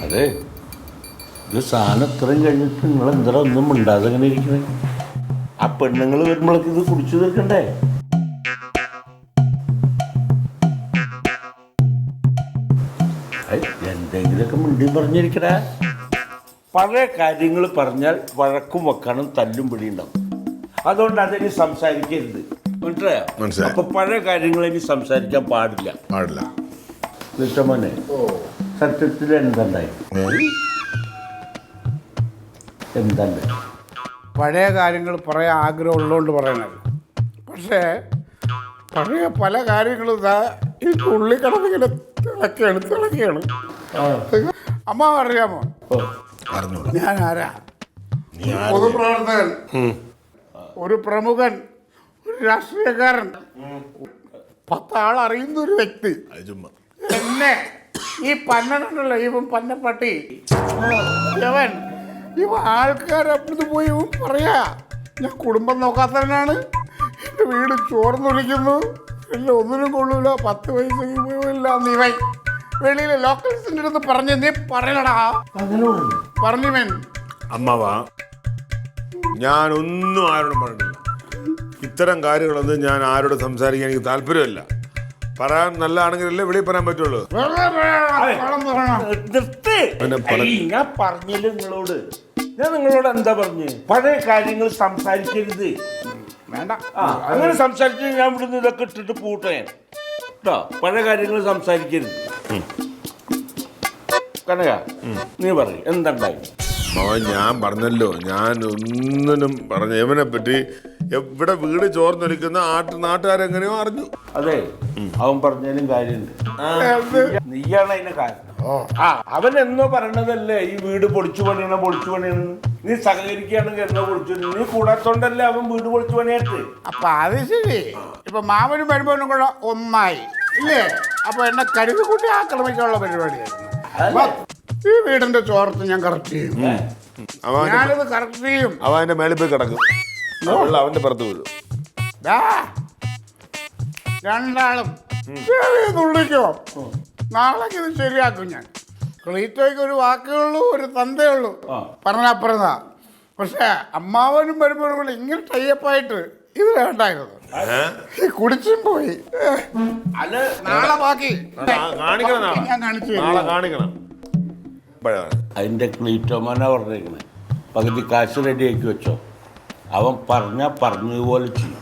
അതെ, ഇത് സാധനം ഇത്രയും കഴിഞ്ഞിട്ട് നിങ്ങൾ എന്താ ഒന്നും മിണ്ടാതെ അങ്ങനെ ഇരിക്കണേ? ആ പെണ്ണുങ്ങൾ വരുമ്പോഴേക്ക് ഇത് കുടിച്ചു തീർക്കണ്ടേ? എന്തെങ്കിലുമൊക്കെ മിണ്ടി പറഞ്ഞിരിക്കടാ. പഴയ കാര്യങ്ങൾ പറഞ്ഞാൽ വഴക്കും വെക്കാനും തല്ലും പിടി ഉണ്ടാവും. അതുകൊണ്ട് അതിനി സംസാരിക്കരുത്, മനസ്സിലായോ? അപ്പൊ പഴയ കാര്യങ്ങൾ ഇനി സംസാരിക്കാൻ പാടില്ല. കൃഷ്ണമോനെ, സത്യത്തിൽ എന്തുണ്ടായി? എന്തുണ്ട്? പഴയ കാര്യങ്ങൾ പറയാൻ ആഗ്രഹം ഉള്ളതുകൊണ്ട് പറയണത്. പക്ഷേ പഴയ പല കാര്യങ്ങളും ഈ ഉള്ളിക്കടന്നിങ്ങനെ തിളക്കുകയാണ്. അമ്മ അറിയാമോ ഞാൻ ആരാ? പൊതുപ്രവർത്തകൻ, ഒരു പ്രമുഖൻ, ഒരു രാഷ്ട്രീയക്കാരൻ, 10 ആൾ അറിയുന്ന ഒരു വ്യക്തി. എന്നെ ഈ പന്നണ്ടല്ലോ, ഇവൻ പന്നപ്പട്ടി, ഇവ ആൾക്കാരപ്പുറത്ത് പോയി ഇവൻ പറയാ ഞാൻ കുടുംബം നോക്കാത്തവനാണ്, എൻ്റെ വീട് ചോർന്നൊലിക്കുന്നു, എല്ലാം ഒന്നിനും കൊള്ളൂല, 10 പൈസക്ക് പോയില്ല. നീവൻ വെളിയിലെ ലോക്കൽസിൻ്റെ അടുത്ത് പറഞ്ഞു, നീ പറയണടാ പറഞ്ഞുവൻ. അമ്മാവാ, ഞാനൊന്നും ആരോടും പറഞ്ഞിട്ടില്ല. ഇത്തരം കാര്യങ്ങളൊന്നും ഞാൻ ആരോട് സംസാരിക്കാൻ എനിക്ക് താല്പര്യമില്ല. പറയാൻ നല്ലതാണെങ്കിലല്ലേ വെളിയിൽ പറയാൻ പറ്റുള്ളൂ. ഞാൻ പറഞ്ഞില്ല നിങ്ങളോട്, ഞാൻ നിങ്ങളോട് എന്താ പറഞ്ഞു? പഴയ കാര്യങ്ങൾ സംസാരിക്കരുത്. വേണ്ട, അങ്ങനെ സംസാരിച്ച് ഞാൻ ഇവിടുന്ന് ഇതൊക്കെ ഇട്ടിട്ട് പൂട്ടേ കേട്ടോ. പഴയ കാര്യങ്ങൾ സംസാരിക്കരുത്. കനക, നീ പറയും എന്തുണ്ടായി? ഞാൻ പറഞ്ഞല്ലോ, ഞാൻ ഒന്നിനും പറഞ്ഞ ഇവനെ പറ്റി എവിടെ വീട് ചോർന്നൊലിക്കുന്ന നാട്ടുകാരെങ്ങനെയോ അറിഞ്ഞു. അതെ, അവൻ പറഞ്ഞതിനും കാര്യമുണ്ട്. നീയാണ് അതിന്റെ കാരണം. അവൻ എന്നോ പറയണതല്ലേ ഈ വീട് പൊളിച്ചു പണിയണെന്ന്. നീ സഹകരിക്കുകയാണെങ്കിൽ എന്നോ പൊളിച്ചു. നീ കൂടാത്തോണ്ടല്ലേ അവൻ വീട് പൊളിച്ചു പണിയായിട്ട്. അപ്പൊ അത് ശരി. ഇപ്പൊ മാമനും വരുമ്പോഴും കൂടെ ഒന്നായി ഇല്ലേ? അപ്പൊ എന്നെ കരുതി കൂട്ടി ആക്രമിക്കാനുള്ള പരിപാടിയായിരുന്നു. ഈ വീടിന്റെ ചോർത്ത് ഞാൻ കറക്റ്റ് ചെയ്യും. ഞാനത് കറക്റ്റ് ചെയ്യും. അവൻ അതിന്റെ മേളിൽ പോയി കിടക്കും, അവന്റെ പുറത്ത് വീഴും. രണ്ടാളും തുള്ളിക്കോ, നാളെ ഇത് ശരിയാക്കും ഞാൻ. ക്ലീറ്റോയ്ക്ക് ഒരു വാക്കുള്ളൂ, ഒരു തന്തയുള്ളൂ, പറഞ്ഞാ. പക്ഷെ അമ്മാവനും വരുമ്പോഴും കൂടെ ഇങ്ങനെ ടൈപ്പായിട്ട് ഇത് വേണ്ടായിരുന്നു. കുടിച്ചും പോയി. നാളെ ബാക്കി ഞാൻ കാണിക്കണം. അതിന്റെ ക്ലീറ്റോമാനാ പറഞ്ഞേക്കണേ, പകുതി കാശ് റെഡിയാക്കി വെച്ചോ. അവൻ പറഞ്ഞതുപോലെ ചെയ്യും.